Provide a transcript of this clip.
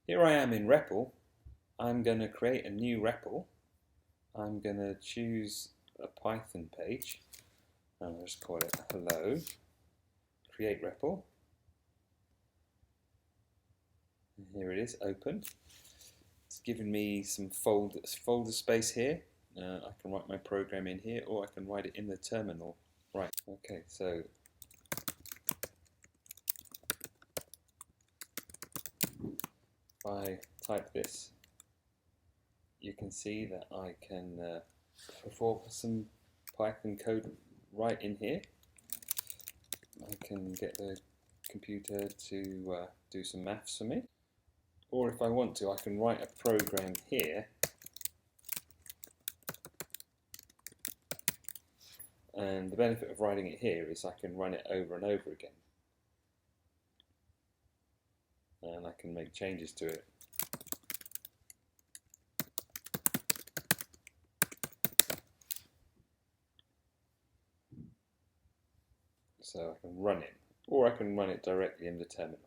Here I am in REPL. I'm going to create a new REPL. I'm going to choose a Python page. I'll just call it hello. Create REPL. And here it is, open. It's given me some folder space here. I can write my program in here, or I can write it in the terminal. Right, okay, so if I type this, you can see that I can perform some Python code right in here. I can get the computer to do some maths for me, or if I want to, I can write a program here and the benefit of writing it here is I can run it over and over again and I can make changes to it. So I can run it, or I can run it directly in the terminal.